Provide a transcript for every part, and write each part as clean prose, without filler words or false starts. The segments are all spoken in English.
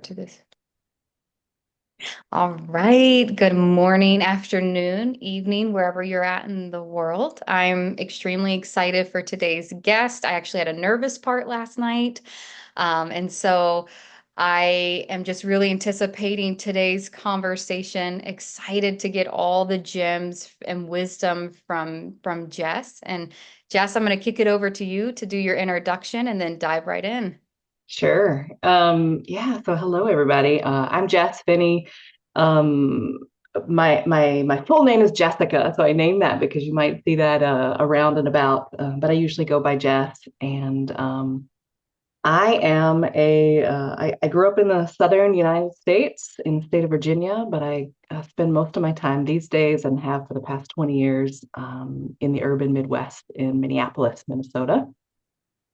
to this. All right. Good morning, afternoon, evening, wherever you're at in the world. I'm extremely excited for today's guest. I actually had a nervous part last night. And so I am just really anticipating today's conversation, excited to get all the gems and wisdom from Jess. And Jess, I'm going to kick it over to you to do your introduction and then dive right in. Sure. Yeah, so hello everybody. I'm Jess Finney. Um, my full name is Jessica, so I named that because you might see that around and about. But I usually go by Jess, and I grew up in the southern United States in the state of Virginia, but I spend most of my time these days and have for the past 20 years in the urban Midwest in Minneapolis, Minnesota.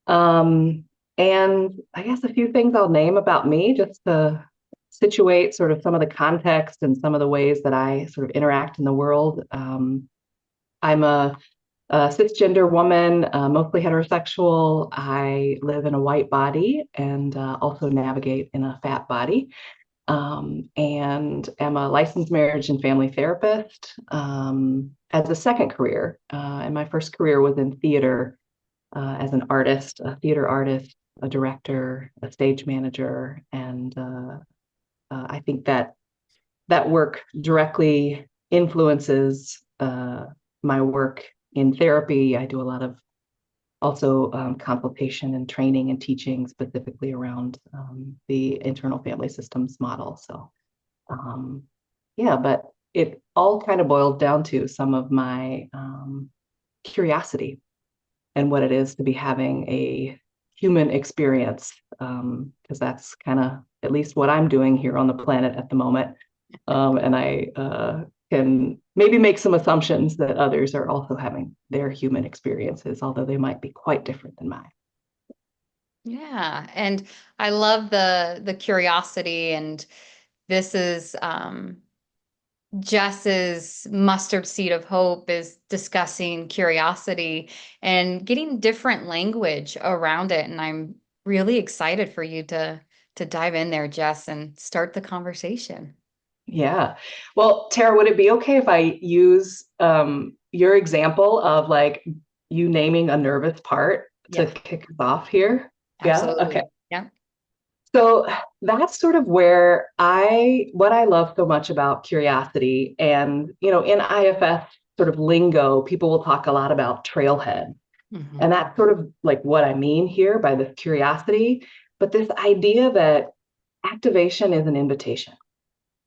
Um, and I guess a few things I'll name about me just to situate sort of some of the context and some of the ways that I sort of interact in the world. I'm a cisgender woman, mostly heterosexual. I live in a white body and also navigate in a fat body. And am a licensed marriage and family therapist as a second career. And my first career was in theater as an artist, a theater artist, a director, a stage manager, and I think that that work directly influences my work in therapy. I do a lot of also consultation and training and teaching specifically around the internal family systems model. So, um, yeah, but it all kind of boils down to some of my curiosity and what it is to be having a human experience. Because that's kind of at least what I'm doing here on the planet at the moment. And I can maybe make some assumptions that others are also having their human experiences, although they might be quite different than mine. Yeah, and I love the curiosity, and this is Jess's mustard seed of hope is discussing curiosity and getting different language around it. And I'm really excited for you to dive in there, Jess, and start the conversation. Yeah. Well, Tara, would it be okay if I use your example of like you naming a nervous part to Yeah, kick us off here? Yeah. Okay. absolutely. Yeah. So that's sort of where what I love so much about curiosity. And, in IFS sort of lingo, people will talk a lot about trailhead. Hmm. And that's sort of like what I mean here by this curiosity. But this idea that activation is an invitation.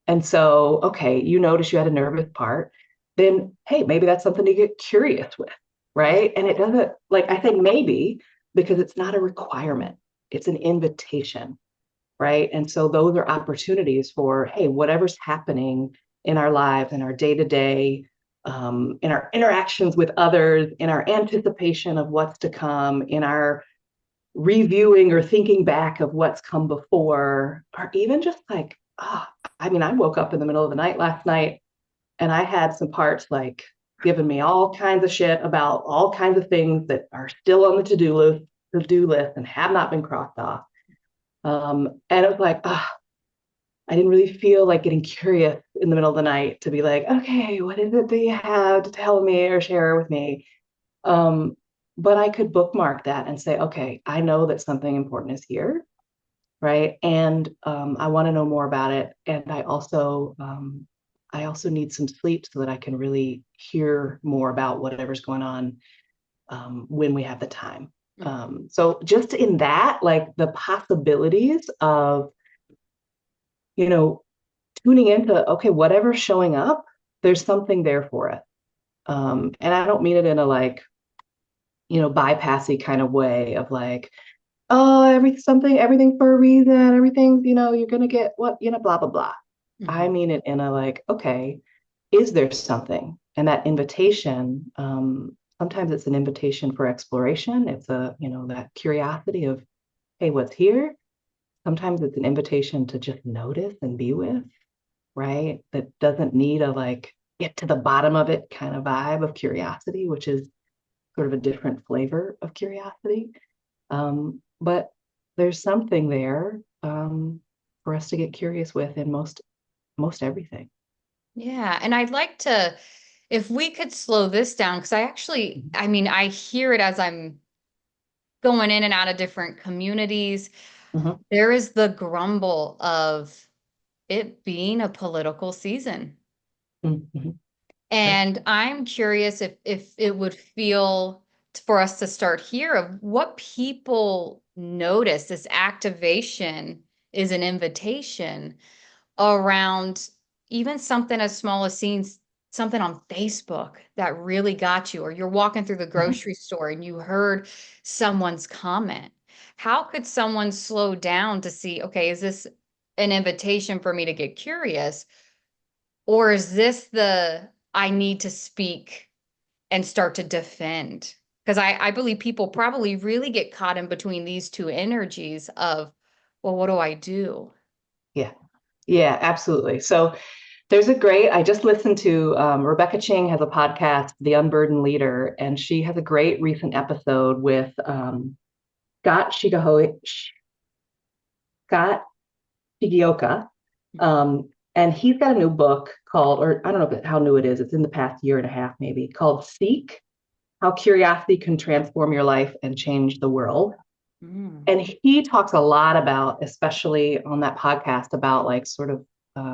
And so, okay, you notice you had a nervous part, then hey, maybe that's something to get curious with, Yeah. right? And it doesn't, like, I think maybe because it's not a requirement, it's an invitation, right? And so those are opportunities for, hey, whatever's happening in our lives, in our day to day, in our interactions with others, in our anticipation of what's to come, in our reviewing or thinking back of what's come before, or even just like, I mean, I woke up in the middle of the night last night and I had some parts like giving me all kinds of shit about all kinds of things that are still on the to do list and have not been crossed off. And it was like, I didn't really feel like getting curious in the middle of the night to be like, okay, what is it that you have to tell me or share with me? Um, but I could bookmark that and say, okay, I know that something important is here, right? And I want to know more about it. And I also need some sleep so that I can really hear more about whatever's going on when we have the time. So just in that, like the possibilities of you know tuning into okay, whatever's showing up, there's something there for it. And I don't mean it in a like bypassy kind of way of like, oh, everything for a reason, everything's, you're gonna get what, blah, blah, blah. I Hmm. mean it in a like, okay, is there something? And that invitation, sometimes it's an invitation for exploration. It's that curiosity of, hey, what's here? Sometimes it's an invitation to just notice and be with, right? That doesn't need a like get to the bottom of it kind of vibe of curiosity, which is sort of a different flavor of curiosity. But there's something there. for us to get curious with in most everything. Yeah. And I'd like to, if we could slow this down, because I mean, I hear it as I'm going in and out of different communities. Mhm, There is the grumble of it being a political season. mhm, mhm. Sure. And I'm curious if it would feel for us to start here of what people notice this activation is an invitation around even something as small as seeing something on Facebook that really got you, or you're walking through the Mhm. grocery store and you heard someone's comment. How could someone slow down to see, okay, is this an invitation for me to get curious? Or is this the I need to speak and start to defend? Because I believe people probably really get caught in between these two energies of, well, what do I do? Yeah. Yeah, absolutely. So I just listened to Rebecca Ching has a podcast, The Unburdened Leader, and she has a great recent episode with Scott Shigehoe, Scott Shigioka. And he's got a new book called, or I don't know how new it is, it's in the past year and a half maybe, called Seek: How Curiosity Can Transform Your Life and Change the World. Mm, And he talks a lot about, especially on that podcast, about like sort of,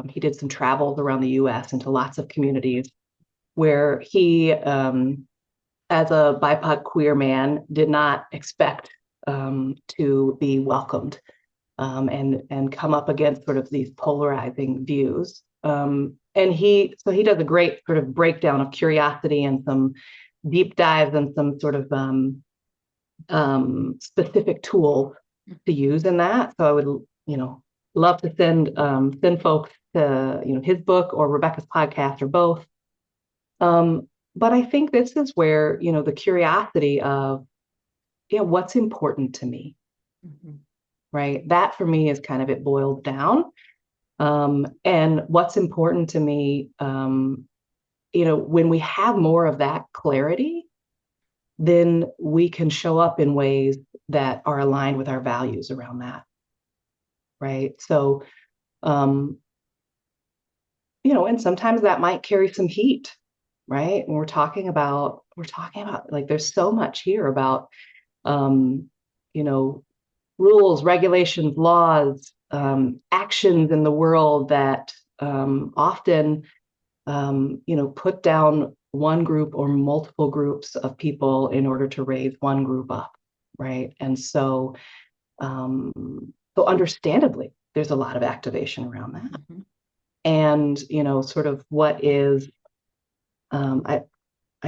he did some travels around the US into lots of communities where he, as a BIPOC queer man, did not expect to be welcomed and come up against sort of these polarizing views. And he does a great sort of breakdown of curiosity and some deep dives and some sort of specific tools to use in that. So I would, love to send folks to his book or Rebecca's podcast or both. But I think this is where the curiosity of what's important to me, mhm, right? That for me is kind of it boils down. And what's important to me, when we have more of that clarity, then we can show up in ways that are aligned with our values around that, right? So, um, and sometimes that might carry some heat, right? And we're talking about like there's so much here about, um, you know, rules, regulations, laws, actions in the world that often put down one group or multiple groups of people in order to raise one group up, right? And so understandably, there's a lot of activation around that. mhm. And, sort of what is, I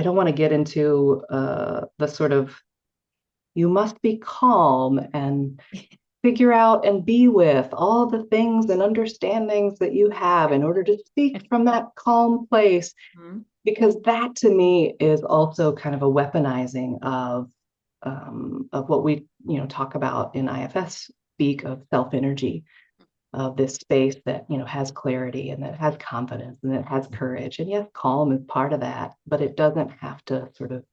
don't want to get into the sort of, you must be calm and figure out and be with all the things and understandings that you have in order to speak from that calm place, Mhm. because that to me is also kind of a weaponizing of what we talk about in IFS speak of self energy, of this space that has clarity and that has confidence and that has courage. And yes, calm is part of that, but it doesn't have to sort of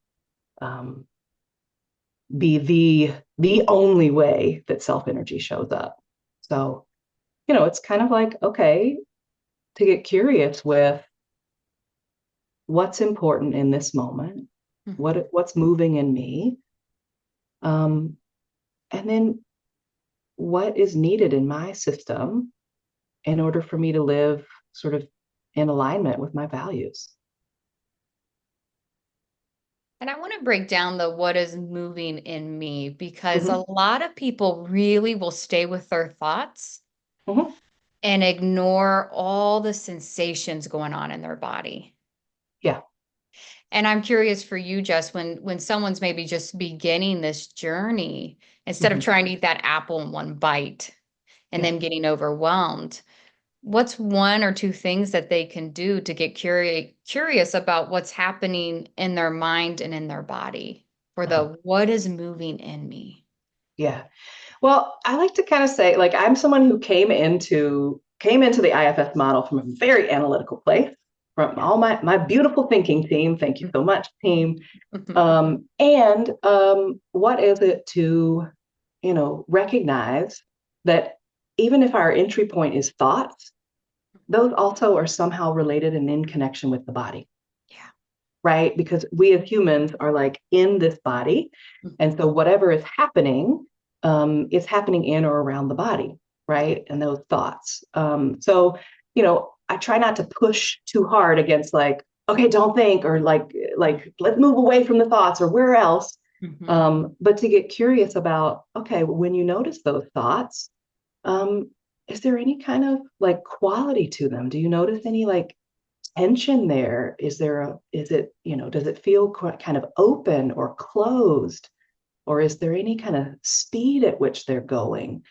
um, be the only way that self energy shows up. So it's kind of like, okay, to get curious with what's important in this moment, Mhm. what's moving in me, um, and then what is needed in my system in order for me to live sort of in alignment with my values. And I want to break down the what is moving in me because Hmm. a lot of people really will stay with their thoughts Hmm. and ignore all the sensations going on in their body. Yeah. And I'm curious for you, Jess, when someone's maybe just beginning this journey, instead of Hmm. trying to eat that apple in one bite and Yeah. then getting overwhelmed, what's one or two things that they can do to get curious about what's happening in their mind and in their body for Uh-huh. the what is moving in me? Yeah. Well, I like to kind of say, like, I'm someone who came into the IFS model from a very analytical place, from Yeah. all my beautiful thinking team. Thank you so much, team. And what is it to recognize that even if our entry point is thoughts, those also are somehow related and in connection with the body, Yeah. right? Because we as humans are like in this body. And Mhm. so whatever is happening in or around the body, right? And those thoughts. I try not to push too hard against like, okay, don't think, or like let's move away from the thoughts or where else. Mhm. But to get curious about, okay, when you notice those thoughts, um, is there any kind of like quality to them? Do you notice any like tension there? Is it, does it feel kind of open or closed? Or is there any kind of speed at which they're going?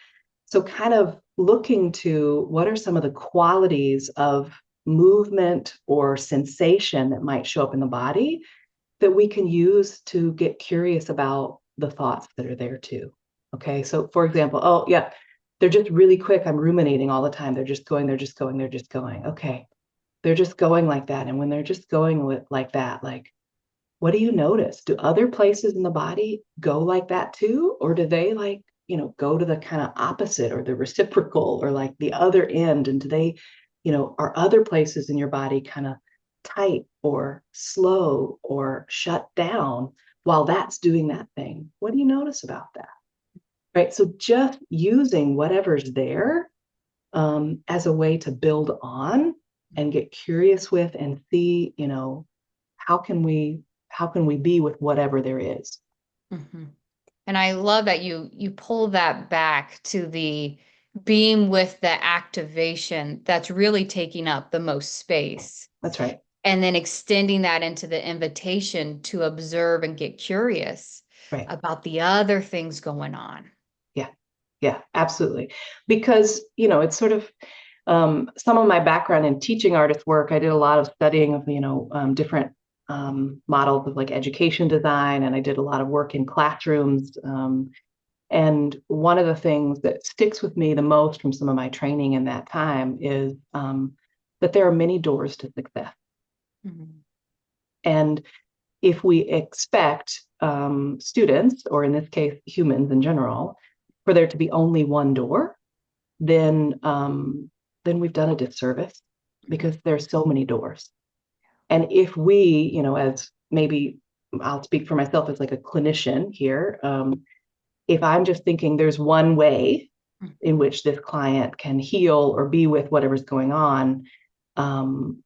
So, kind of looking to what are some of the qualities of movement or sensation that might show up in the body that we can use to get curious about the thoughts that are there too. Okay. So, for example, oh, yeah, they're just really quick. I'm ruminating all the time. They're just going, they're just going, they're just going. Okay. They're just going like that. And when they're just going like that, like, what do you notice? Do other places in the body go like that too? Or do they like, go to the kind of opposite or the reciprocal or like the other end? And do they, are other places in your body kind of tight or slow or shut down while that's doing that thing? What do you notice about that? Right. So just using whatever's there as a way to build on and get curious with and see, how can we how can we be with whatever there is? Mhm. And I love that you pull that back to the being with the activation that's really taking up the most space, That's right. and then extending that into the invitation to observe and get curious Right. about the other things going on. Yeah. Yeah, absolutely. Because, it's sort of some of my background in teaching artist work. I did a lot of studying of, different models of like education design, and I did a lot of work in classrooms. And one of the things that sticks with me the most from some of my training in that time is that there are many doors to success. Mhm. And if we expect students, or in this case, humans in general, for there to be only one door, then we've done a disservice Mhm. because there's so many doors. And if we, as maybe I'll speak for myself as like a clinician here, if I'm just thinking there's one way in Mhm. which this client can heal or be with whatever's going on, um,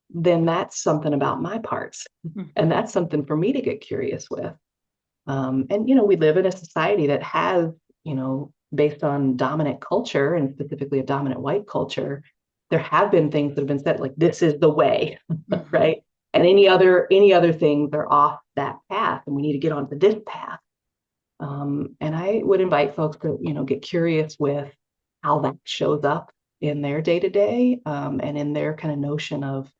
then that's something about my parts. And Mhm. that's something for me to get curious with. And, we live in a society that has, based on dominant culture and specifically a dominant white culture, there have been things that have been said like, this is the way, Mhm. right? And any other things are off that path, and we need to get onto this path. And I would invite folks to, get curious with how that shows up in their day to day, and in their kind of notion of,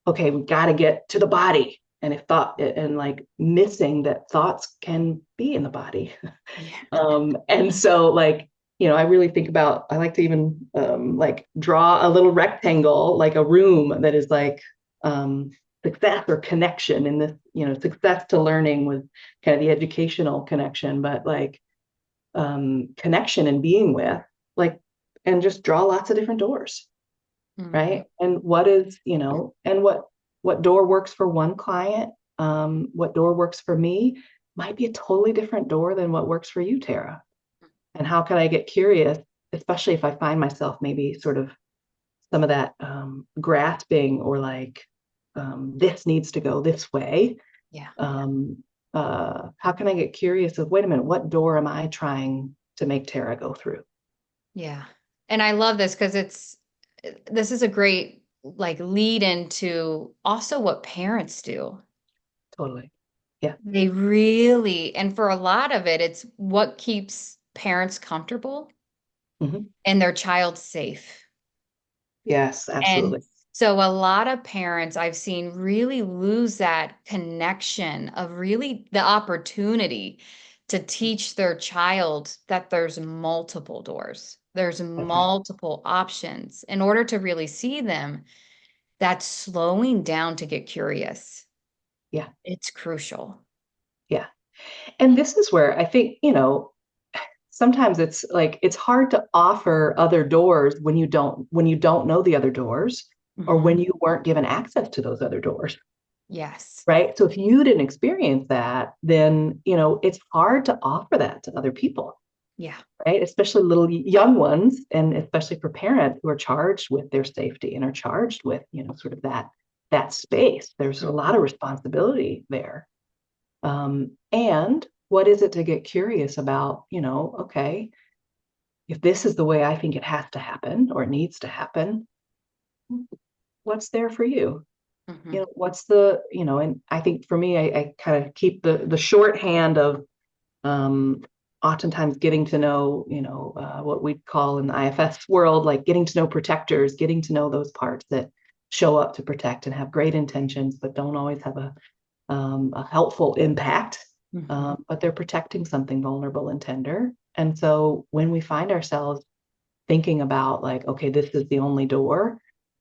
okay, we got to get to the body. And if thought and like missing that thoughts can be in the body. Yeah. And so like, I really think about, I like to even like draw a little rectangle, like a room that is like um, success or connection in this, success to learning with kind of the educational connection, but like connection and being with, like, and just draw lots of different doors, Mhm. right? And what is, and what door works for one client, what door works for me might be a totally different door than what works for you, Tara. And how can I get curious, especially if I find myself maybe sort of some of that grasping or like this needs to go this way. Yeah. Um, how can I get curious of, wait a minute, what door am I trying to make Tara go through? Yeah. And I love this because this is a great like lead into also what parents do. Totally. Yeah. They really, and for a lot of it, it's what keeps parents comfortable Hmm. and their child safe. Yes, And absolutely. so a lot of parents I've seen really lose that connection of really the opportunity to teach their child that there's multiple doors, there's That's right. multiple options. In order to really see them, that's slowing down to get curious. Yeah. It's crucial. Yeah. And this is where I think, sometimes it's like it's hard to offer other doors when you don't know the other doors or when Hmm. you weren't given access to those other doors, Yes. right? So if you didn't experience that, then, it's hard to offer that to other people, Yeah. right? Especially little young ones, and especially for parents who are charged with their safety and are charged with, sort of that space. There's a lot of responsibility there. And what is it to get curious about, okay, if this is the way I think it has to happen or it needs to happen, what's there for you? Hmm. What's the, and I think for me, I kind of keep the shorthand of um, oftentimes getting to know, what we call in the IFS world, like getting to know protectors, getting to know those parts that show up to protect and have great intentions, but don't always have a helpful impact. Hmm. But they're protecting something vulnerable and tender. And so when we find ourselves thinking about like, okay, this is the only door,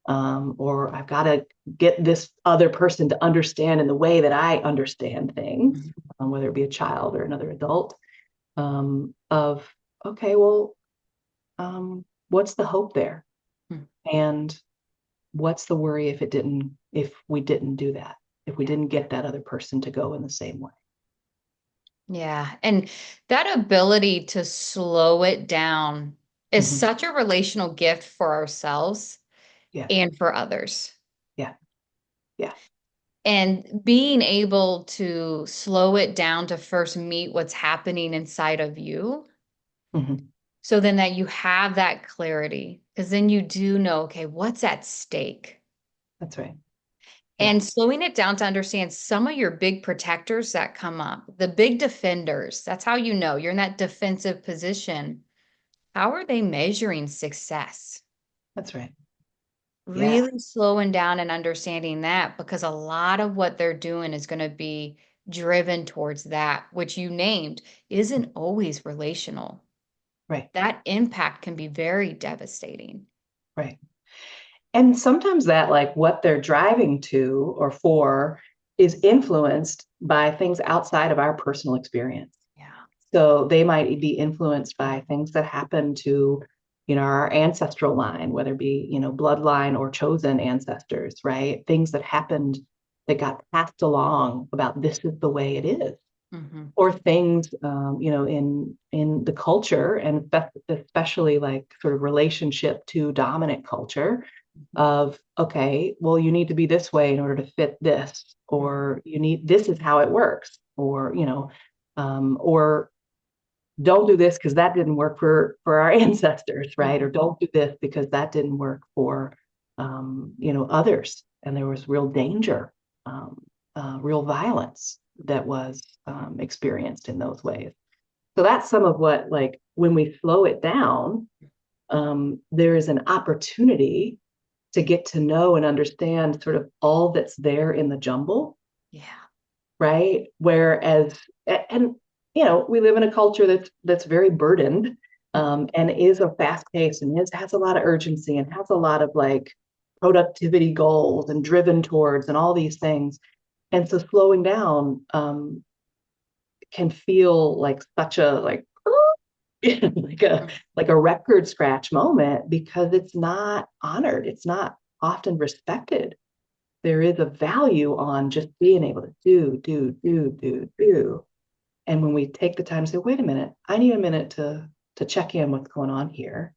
or I've got to get this other person to understand in the way that I understand things, whether it be a child or another adult, of, okay, well, what's the hope there? Hmm. And what's the worry if we didn't do that, if we Yeah. didn't get that other person to go in the same way? Yeah. And that ability to slow it down is Mm-hmm. such a relational gift for ourselves Yes. and for others. Yeah. Yeah. And being able to slow it down to first meet what's happening inside of you. Mm-hmm. So then that you have that clarity, because then you do know, okay, what's at stake? That's right. Yeah. And slowing it down to understand some of your big protectors that come up, the big defenders, that's how you know you're in that defensive position. How are they measuring success? That's right. Yeah. Really slowing down and understanding that because a lot of what they're doing is going to be driven towards that, which you named isn't always relational. Right. That impact can be very devastating. Right. And sometimes that, like, what they're driving to or for is influenced by things outside of our personal experience. Yeah. So they might be influenced by things that happen to, our ancestral line, whether it be, bloodline or chosen ancestors, right? Things that happened that got passed along about this is the way it is. Hmm. Or things, in the culture, and especially like sort of relationship to dominant culture of, okay, well, you need to be this way in order to fit this, or this is how it works, or, or don't do this because that didn't work for our ancestors, right? Or Hmm. don't do this because that didn't work for, others. And there was real danger, um, real violence that was experienced in those ways. So that's some of what, like, when we slow it down, there is an opportunity to get to know and understand sort of all that's there in the jumble, Yeah. right? Whereas, and we live in a culture that's very burdened, Hmm. and is a fast pace and has a lot of urgency and has a lot of like productivity goals and driven towards and all these things. And so slowing down can feel like such a like like a record scratch moment because it's not honored. It's not often respected. There is a value on just being able to do. And when we take the time to say, wait a minute, I need a minute to check in what's going on here,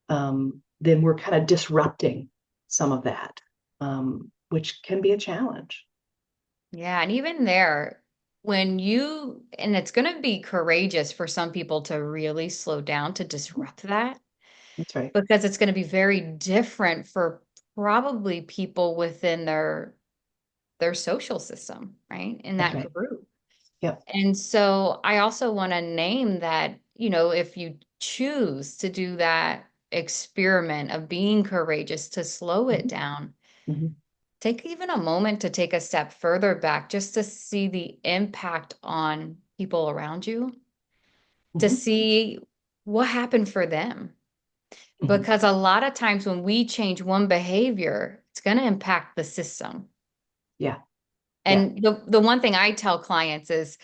then we're kind of disrupting some of that, which can be a challenge. Yeah. And even there, and it's going to be courageous for some people to really slow down to disrupt that That's right. because it's going to be very different for probably people within their social system, right? In That's that right. group. Yep. And so I also want to name that, if you choose to do that experiment of being courageous to slow it Mm-hmm. down, Mm-hmm. take even a moment to take a step further back just to see the impact on people around you, to Mm-hmm. see what happened for them. Mm-hmm. Because a lot of times when we change one behavior, it's going to impact the system. Yeah. Yeah. And the one thing I tell clients is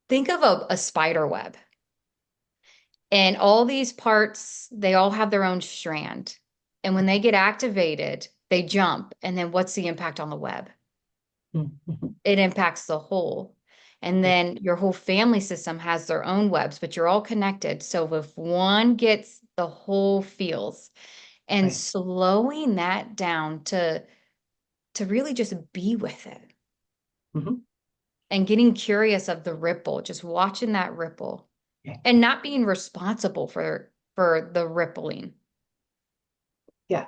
think of a spider web. And all these parts, they all have their own strand. And when they get activated, they jump. And then what's the impact on the web? Mhm. It impacts the whole. And Yeah, then your whole family system has their own webs, but you're all connected. So if one gets, the whole feels. And right. slowing that down to really just be with it Mhm. and getting curious of the ripple, just watching that ripple Yeah. and not being responsible for the rippling. Yeah.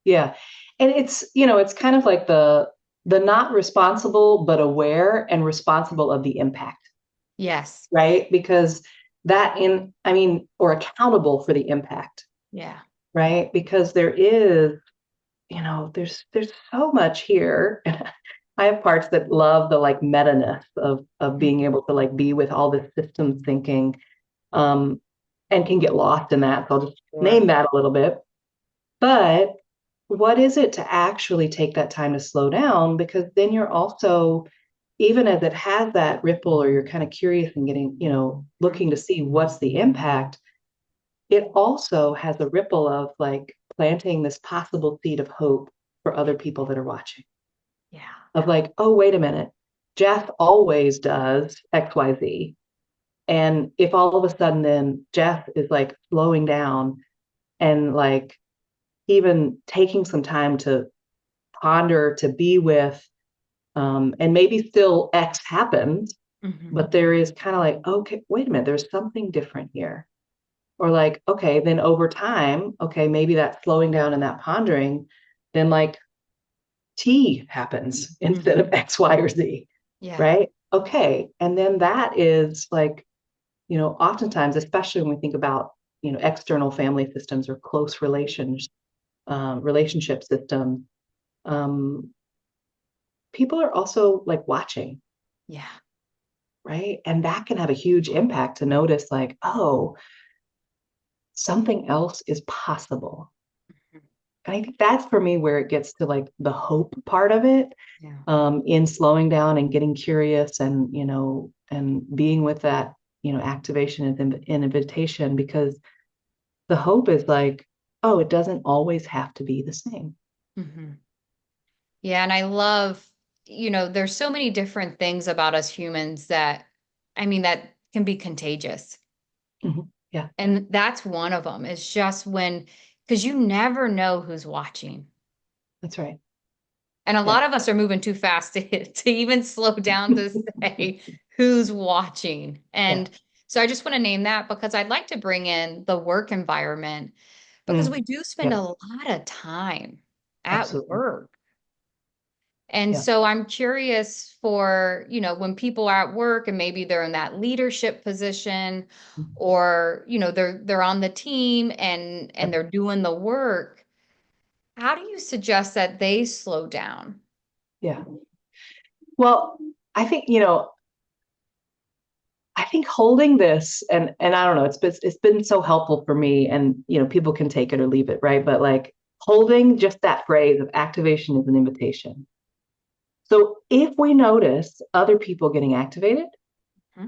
Yeah. And it's kind of like the not responsible, but aware and responsible of the impact, Yes. right? Because I mean, or accountable for the impact, Yeah. right? Because there is, there's so much here. I have parts that love the like meta-ness of being Mhm. able to like be with all this systems thinking, um, and can get lost in that. So I'll just Sure. name that a little bit. But what is it to actually take that time to slow down? Because then you're also, even as it has that ripple, or you're kind of curious and getting, looking to see what's the impact, it also has a ripple of like planting this possible seed of hope for other people that are watching. Yeah. Of like, oh, wait a minute, Jeff always does XYZ. And if all of a sudden then Jeff is like slowing down and like even taking some time to ponder, to be with, and maybe still X happens, Hmm. but there is kind of like, okay, wait a minute, there's something different here. Or like, okay, then over time, okay, maybe that slowing down and that pondering, then like T happens instead Hmm. of X, Y, or Z, Yeah. right? Okay. And then that is like, oftentimes, especially when we think about, external family systems or close relationship systems, um, people are also like watching, Yeah. right? And that can have a huge impact to notice, like, oh, something else is possible. Mhm. And I think that's for me where it gets to like the hope part of it, Yeah. in slowing down and getting curious and, and being with that, activation and invitation, because the hope is like, oh, it doesn't always have to be the same. Hmm. Yeah. And I love, there's so many different things about us humans that, I mean, that can be contagious. Mhm. Yeah, And that's one of them. It's just because you never know who's watching. that's right. And a Yeah. lot of us are moving too fast to even slow down to say who's watching. Yeah. And so I just want to name that because I'd like to bring in the work environment because we Mm. do spend a Yep. lot of time at Absolutely. work. And Yeah. so I'm curious for, when people are at work and maybe they're in that leadership position or, they're on the team and Yep. they're doing the work, how do you suggest that they slow down? Yeah. Well, I think, I think holding this, and I don't know, it's been so helpful for me, and people can take it or leave it, right? But like holding just that phrase of activation is an invitation. So if we notice other people getting activated, Hmm.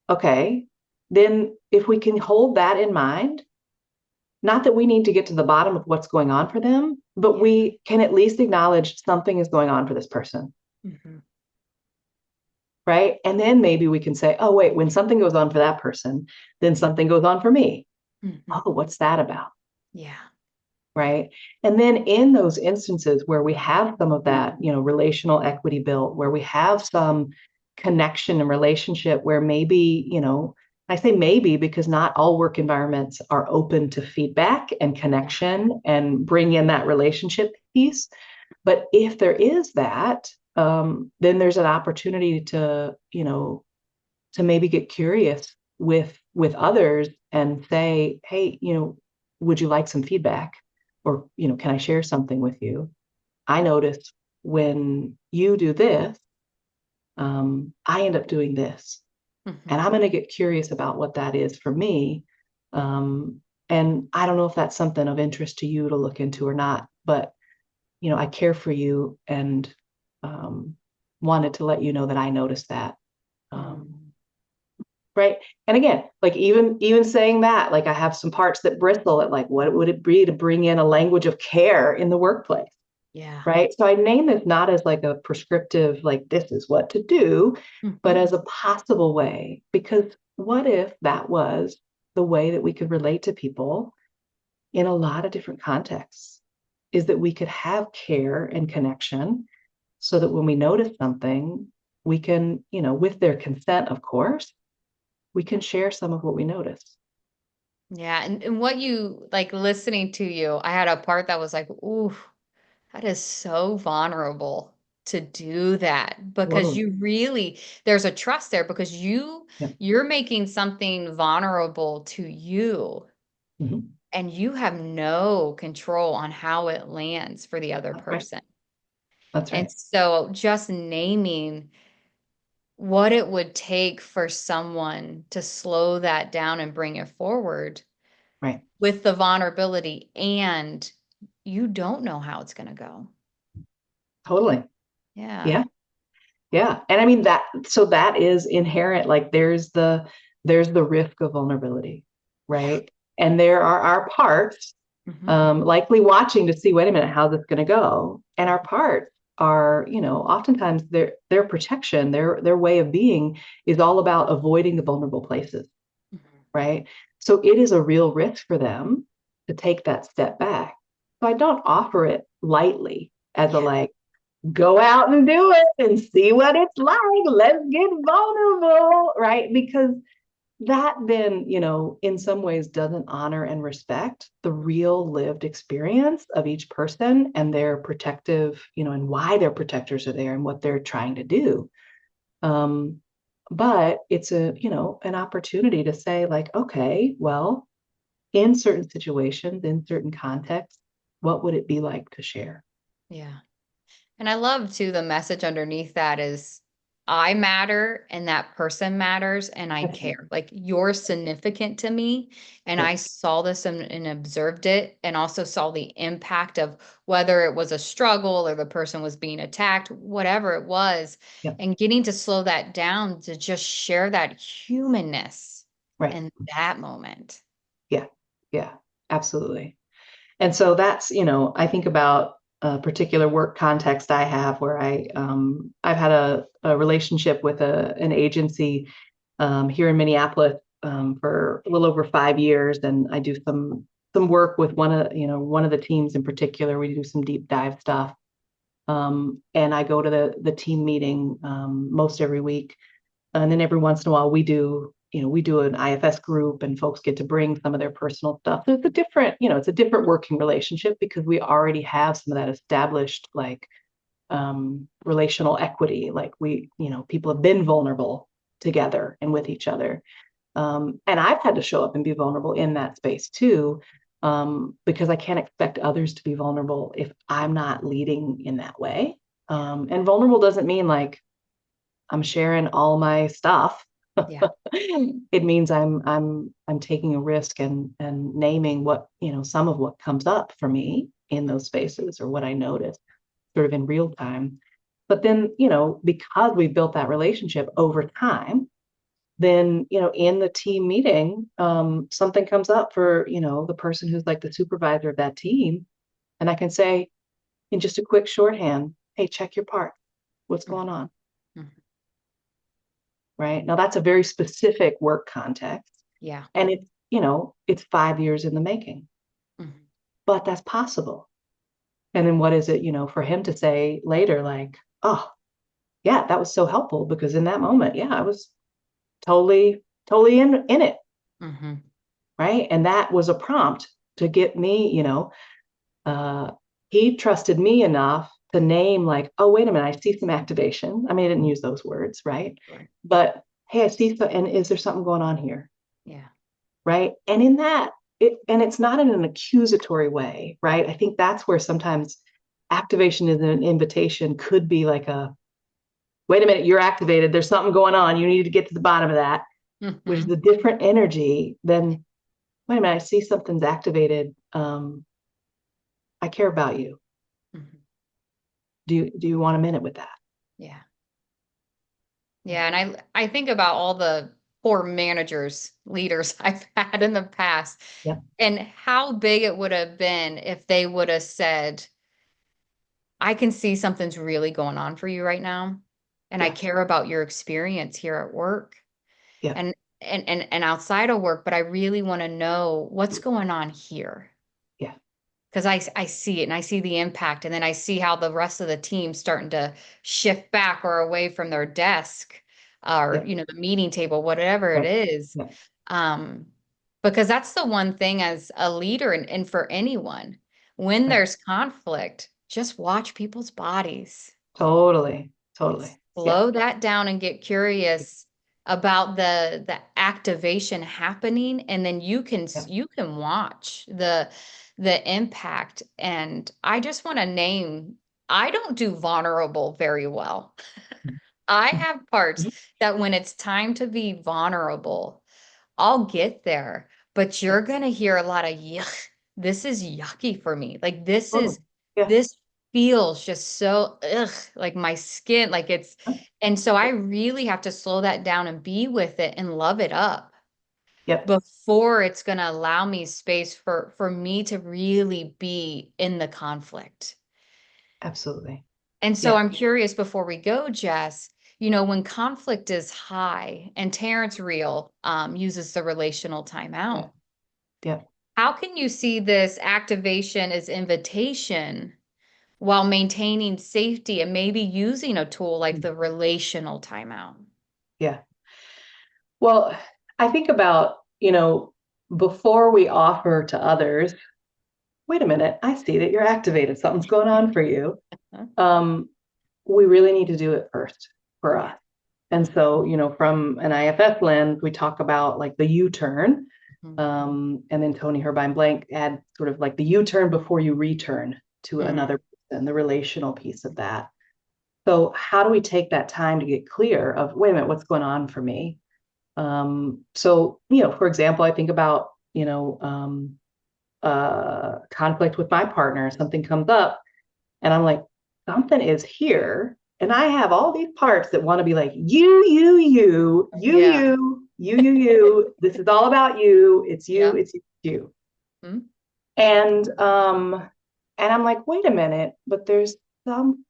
okay, then if we can hold that in mind, not that we need to get to the bottom of what's going on for them, but Yeah. we can at least acknowledge something is going on for this person, Hmm. right? And then maybe we can say, oh, wait, when something goes on for that person, then something goes on for me. Hmm. Oh, what's that about? Yeah. Right. And then in those instances where we have some of that, relational equity built, where we have some connection and relationship, where maybe, I say maybe because not all work environments are open to feedback and Yeah. connection and bring in that relationship piece. But if there is that, then there's an opportunity to maybe get curious with others and say, hey, would you like some feedback, or can I share something with you? I notice when you do this, I end up doing this, and Hmm. I'm going to get curious about what that is for me. Um, and I don't know if that's something of interest to you to look into or not, but I care for you, and um, wanted to let you know that I noticed that. um, Mm. right. And again, like even saying that, like I have some parts that bristle at like what would it be to bring in a language of care in the workplace, Yeah. right? So I name this not as like a prescriptive, like this is what to do, but Hmm. as a possible way. Because what if that was the way that we could relate to people in a lot of different contexts? Is that we could have care and connection so that when we notice something, we can, with their consent, of course, we can share some of what we notice. Yeah. And what you like listening to you, I had a part that was like, ooh, that is so vulnerable to do that because Totally. you really, there's a trust there because Yeah. you're making something vulnerable to you Mhm. and you have no control on how it lands for the other That's right. person. That's And right. so just naming what it would take for someone to slow that down and bring it forward Right. with the vulnerability and you don't know how it's going to go. Totally. Yeah. Yeah. Yeah. And I mean that, so that is inherent. Like there's the risk of vulnerability, Yeah. right? And there are our parts, Hmm. likely watching to see, wait a minute, how's this going to go? And our parts are, oftentimes their protection, their way of being is all about avoiding the vulnerable places, right? So it is a real risk for them to take that step back. So I don't offer it lightly as a Yeah. like, go out and do it and see what it's like. Let's get vulnerable, right? Because that then, in some ways doesn't honor and respect the real lived experience of each person and their protective, and why their protectors are there and what they're trying to do. Um, but it's an opportunity to say, like, okay, well, in certain situations, in certain contexts, what would it be like to share? Yeah. And I love too the message underneath that is I matter and that person matters and I That's right. care. Like you're significant to me. And Yep. I saw this and observed it and also saw the impact of whether it was a struggle or the person was being attacked, whatever it was, Yep. and getting to slow that down to just share that humanness Right. in that moment. Yeah. Yeah. Absolutely. And so that's, I think about a particular work context I have where I've had a relationship with an agency here in Minneapolis for a little over 5 years, and I do some work with one of the teams in particular. We do some deep dive stuff, and I go to the team meeting most every week, and then every once in a while we do an IFS group and folks get to bring some of their personal stuff. So it's a different working relationship because we already have some of that established like relational equity. Like people have been vulnerable together and with each other. And I've had to show up and be vulnerable in that space too, because I can't expect others to be vulnerable if I'm not leading in that way. And vulnerable doesn't mean like I'm sharing all my stuff. Yeah. It means I'm taking a risk and naming some of what comes up for me in those spaces or what I notice sort of in real time. But then, because we built that relationship over time, then, in the team meeting, something comes up for, the person who's like the supervisor of that team. And I can say in just a quick shorthand, hey, check your part. What's Mhm. going on? Mhm. Right. Now that's a very specific work context. Yeah. And it's 5 years in the making, Mhm. but that's possible. And then what is it, for him to say later, like, oh, yeah, that was so helpful because in that moment, yeah, I was totally, totally in it. Mhm. Right. And that was a prompt to get me, uh, he trusted me enough to name, like, oh, wait a minute, I see some activation. I mean, I didn't use those words, right? Sure. But hey, I see, and is there something going on here? Yeah. Right. And in that, and it's not in an accusatory way, right? I think that's where sometimes activation is an invitation could be like wait a minute, you're activated. There's something going on. You need to get to the bottom of that, which is Mhm. a different energy than, wait a minute, I see something's activated. I care about you. Mhm. Do you want a minute with that? Yeah. Yeah, and I think about all the poor managers, leaders I've had in the past, Yeah. and how big it would have been if they would have said, I can see something's really going on for you right now, and I Yeah. care about your experience here at work Yeah. and and outside of work, but I really want to know what's going on here Yeah. because I see it and I see the impact, and then I see how the rest of the team's starting to shift back or away from their desk or Yeah. the meeting table, whatever it Right. is. Yeah. Um, because that's the one thing as a leader and for anyone, when Right. there's conflict, just watch people's bodies. Totally. Totally. Yeah. Slow that down and get curious about the activation happening, and then Yeah. you can watch the impact. And I just want to name, I don't do vulnerable very well. I have parts Mhm. that when it's time to be vulnerable, I'll get there, but Yeah. you're gonna hear a lot of yuck. This is yucky for me. Like Totally. Yeah. this feels just so ugh, like my skin, like it's, and so I Yep. really have to slow that down and be with it and love it up Yep. before it's gonna allow me space for me to really be in the conflict. Absolutely. And so Yeah. I'm curious before we go, Jess, when conflict is high, and Terrence Real uses the relational Yeah. timeout. Yeah. How can you see this activation as invitation while maintaining safety and maybe using a tool like Mm. the relational timeout? Yeah. Well, I think about, before we offer to others, wait a minute, I see that you're activated. Something's going on for you. Huh? Um, we really need to do it first for Yeah. us. And so, from an IFS lens, we talk about like the U-turn. Mhm. And then Tony Herbine Blank add sort of like the U-turn before you return to Mhm. another person, the relational piece of that. So how do we take that time to get clear of, wait a minute, what's going on for me? So, for example, I think about, conflict with my partner, something comes up, and I'm like, something is here. And I have all these parts that want to be like, Yeah. This is all about you. It's you, Yep. it's you. Mhm. And and I'm like, wait a minute, but there's some,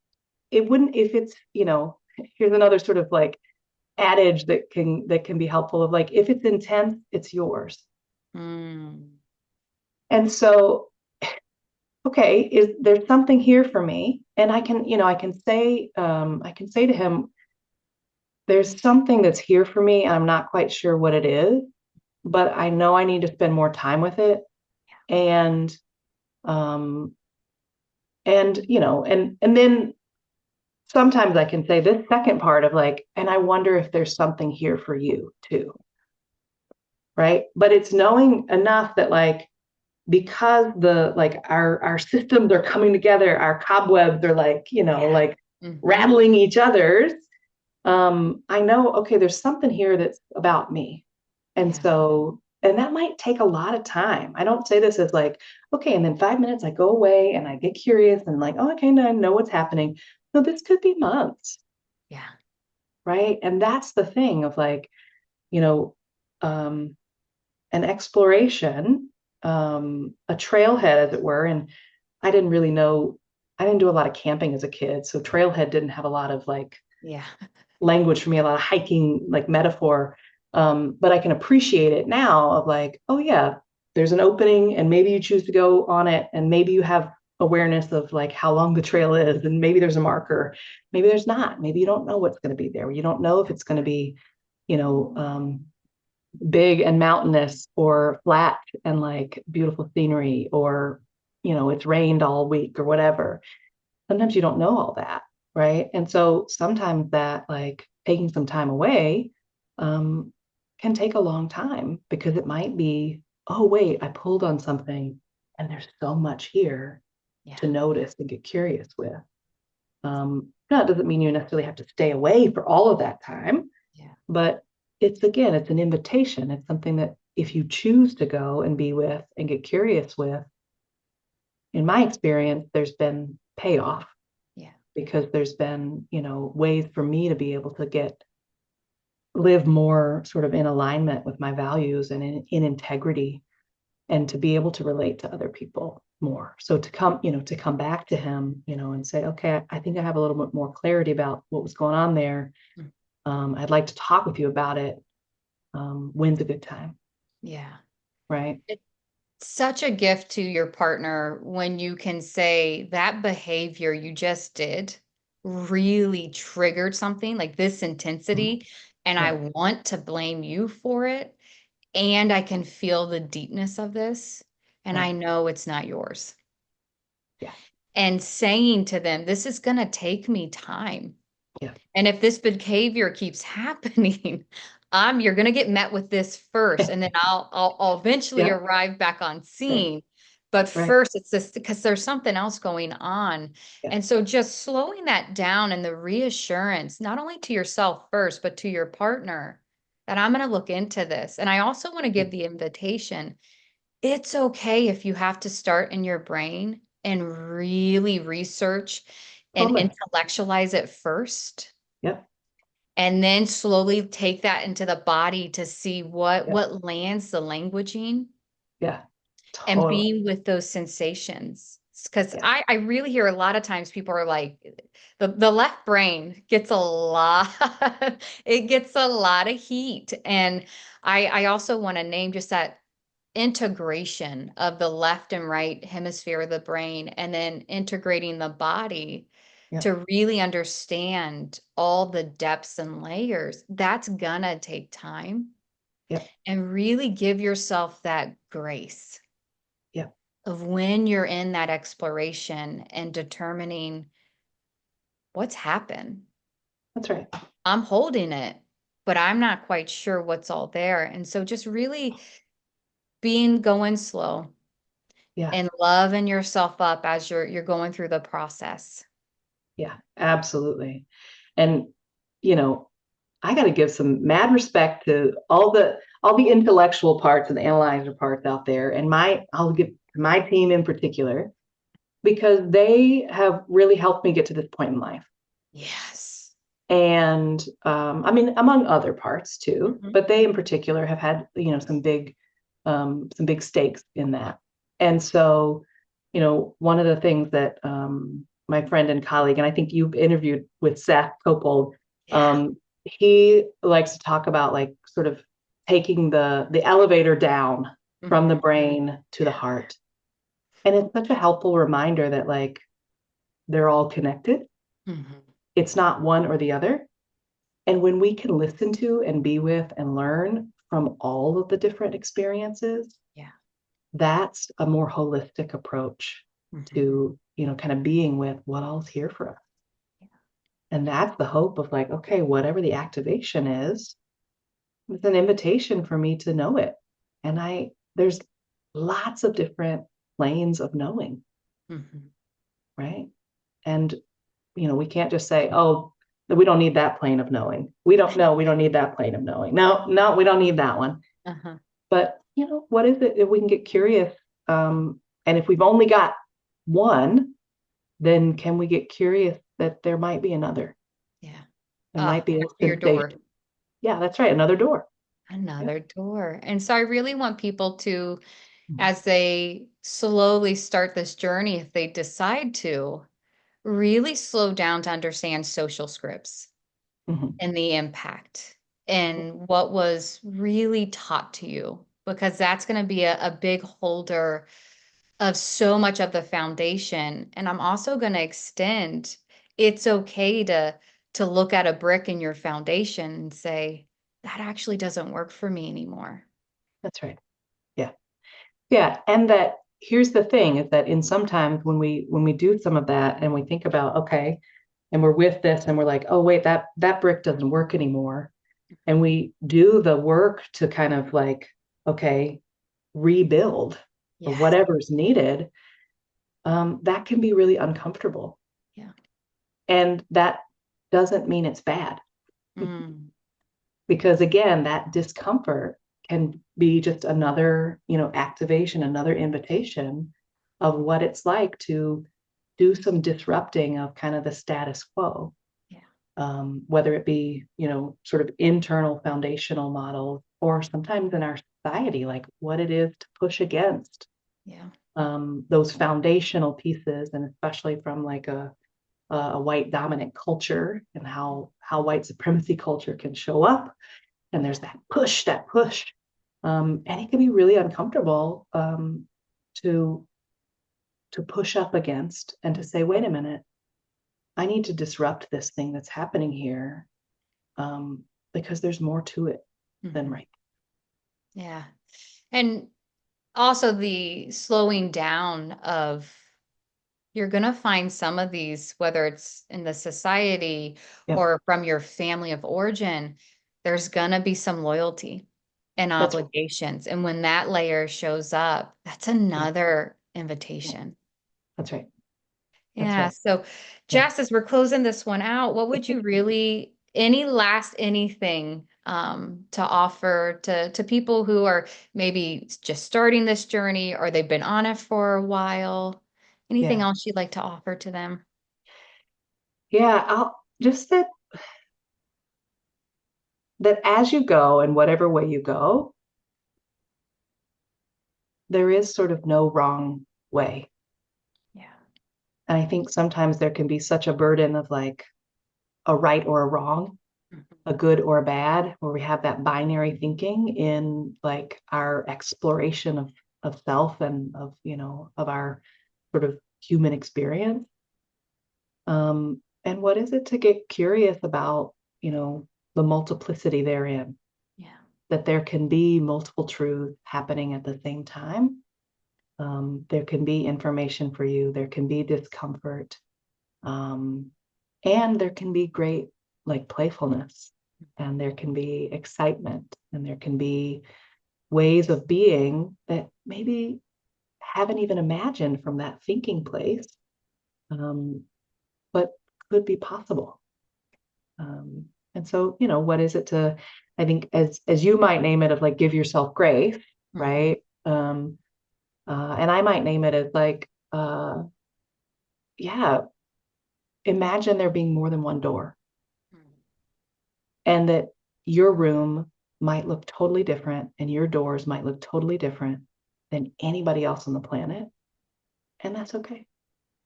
it wouldn't, if it's, here's another sort of like adage that can be helpful of like, if it's intense, it's yours. Mm. And so, okay, is there something here for me? And I can say to him, there's something that's here for me, and I'm not quite sure what it is, but I know I need to spend more time with it. And um and then sometimes I can say this second part of like, and I wonder if there's something here for you too, right? But it's knowing enough that like, because the like our systems are coming together, our cobwebs are like, Yeah. like Hmm. rattling each other's. I know, okay, there's something here that's about me. And Yeah. so, and that might take a lot of time. I don't say this as like, okay, and then 5 minutes I go away and I get curious and like, oh, okay, now I know what's happening. No, this could be months, Yeah. right? And that's the thing of like, you know, um, an exploration, a trailhead, as it were. And I didn't really know, I didn't do a lot of camping as a kid. So trailhead didn't have a lot of like Yeah. language for me, a lot of hiking, like metaphor. But I can appreciate it now of like, oh yeah, there's an opening and maybe you choose to go on it. And maybe you have awareness of like how long the trail is. And maybe there's a marker. Maybe there's not. Maybe you don't know what's going to be there. You don't know if it's going to be, you know, big and mountainous or flat and like beautiful scenery or, it's rained all week or whatever. Sometimes you don't know all that, right? And so sometimes that like taking some time away um, can take a long time because it might be, oh, wait, I pulled on something and there's so much here Yeah. to notice and get curious with. Now, it doesn't mean you necessarily have to stay away for all of that time, Yeah. but it's an invitation. It's something that if you choose to go and be with and get curious with, in my experience, there's been payoff Yeah. because there's been, ways for me to be able to get live more sort of in alignment with my values and in integrity, and to be able to relate to other people more. So to come back to him, and say, okay, I think I have a little bit more clarity about what was going on there. Mm. I'd like to talk with you about it. When's a good time? Yeah. Right. It's such a gift to your partner when you can say that behavior you just did really triggered something like this Mhm. intensity, and I Yeah. want to blame you for it. And I can feel the deepness of this, and Yeah. I know it's not yours. Yeah. And saying to them, this is going to take me time. Yeah. And if this behavior keeps happening, you're going to get met with this first, and then I'll eventually Yeah. arrive back on Right. scene. But Right. first, it's this because there's something else going on. Yeah. And so just slowing that down and the reassurance, not only to yourself first, but to your partner, that I'm going to look into this. And I also want to Yeah. give the invitation. It's okay if you have to start in your brain and really research and Totally. intellectualize it first, Yep. and then slowly take that into the body to see what Yep. lands the languaging Yeah. and Totally. being with those sensations. Because Yeah. I really hear a lot of times people are like, the left brain gets a lot, it gets a lot of heat. And I also want to name just that integration of the left and right hemisphere of the brain, and then integrating the body Yep. to really understand all the depths and layers. That's gonna take time, Yep. and really give yourself that grace Yep. of when you're in that exploration and determining what's happened. That's right. I'm holding it, but I'm not quite sure what's all there. And so just really being going slow Yeah. and loving yourself up as you're going through the process. Yeah. Absolutely. And, you know, I got to give some mad respect to all the intellectual parts and the analyzer parts out there, and I'll give my team in particular, because they have really helped me get to this point in life. Yes. And I mean, among other parts too, Mhm. but they in particular have had some big stakes in that. And so, one of the things that my friend and colleague, and I think you've interviewed with Seth Copold, Yeah. he likes to talk about, like, sort of taking the elevator down from the Mhm. brain to the Yeah. heart. And it's such a helpful reminder that, like, they're all connected. Mhm. It's not one or the other. And when we can listen to and be with and learn from all of the different experiences, Yeah. that's a more holistic approach Mhm. to, kind of being with what all's here for us. And that's the hope of, like, okay, whatever the activation is, it's an invitation for me to know it. And there's lots of different planes of knowing, Mhm. right? And, we can't just say, oh, we don't need that plane of knowing. We don't know. We don't need that plane of knowing. No, no, we don't need that one. Uh-huh. But, what is it if we can get curious? And if we've only got one, then can we get curious that there might be another? Yeah. There might be a There's your door. sensation. Yeah, that's right. Another door. Yeah. Another door. And so I really want people to, Mhm. as they slowly start this journey, if they decide to, really slow down to understand social scripts Mhm. and the impact and what was really taught to you, because that's going to be a big holder of so much of the foundation. And I'm also going to extend, it's okay to look at a brick in your foundation and say, that actually doesn't work for me anymore. That's right. Yeah. Yeah. And that here's the thing is that in sometimes when we do some of that and we think about, okay, and we're with this and we're like, oh wait, that brick doesn't work anymore. And we do the work to kind of, like, okay, rebuild or Yes. whatever's needed, that can be really uncomfortable. Yeah. And that doesn't mean it's bad, Mm. because again, that discomfort can be just another, activation, another invitation of what it's like to do some disrupting of kind of the status quo. Yeah. whether it be, sort of internal foundational models or sometimes in our society, like what it is to push against Yeah. those foundational pieces, and especially from like a white dominant culture and how white supremacy culture can show up. And there's Yeah. that push. And it can be really uncomfortable to push up against and to say, wait a minute, I need to disrupt this thing that's happening here, um, because there's more to it than Mhm. right. Yeah. And also the slowing down of you're going to find some of these, whether it's in the society Yep, or from your family of origin, there's going to be some loyalty and that's right. obligations. And when that layer shows up, that's Yeah, another yeah, invitation. that's right. That's Yeah. right. So, Yeah. Jess, as we're closing this one out, what would you really, any last anything to offer to people who are maybe just starting this journey or they've been on it for a while? Anything Yeah. else you'd like to offer to them? Yeah. I'll just that as you go and whatever way you go, there is sort of no wrong way. Yeah. And I think sometimes there can be such a burden of like a right or a wrong, Mhm. a good or a bad, where we have that binary thinking in like our exploration of self and of, of our sort of human experience. And what is it to get curious about, the multiplicity therein, Yeah. that there can be multiple truths happening at the same time. There can be information for you, there can be discomfort, um, and there can be great like playfulness, and there can be excitement, and there can be ways of being that maybe haven't even imagined from that thinking place, um, but could be possible. And so, what is it to, I think, as you might name it, of like give yourself grace, Mhm. right? And I might name it as like, yeah, imagine there being more than one door, Mhm. and that your room might look totally different, and your doors might look totally different than anybody else on the planet, and that's okay.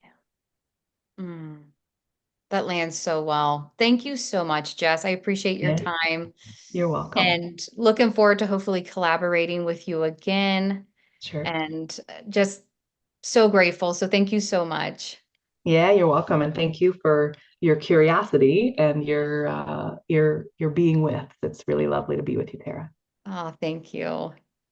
Yeah. Mm. That lands so well. Thank you so much, Jess. I appreciate your Yeah, time you're welcome. and looking forward to hopefully collaborating with you again. Sure. And just so grateful. So thank you so much. Yeah, you're welcome, and thank you for your curiosity and your being with. It's really lovely to be with you, Tara. Oh, thank you.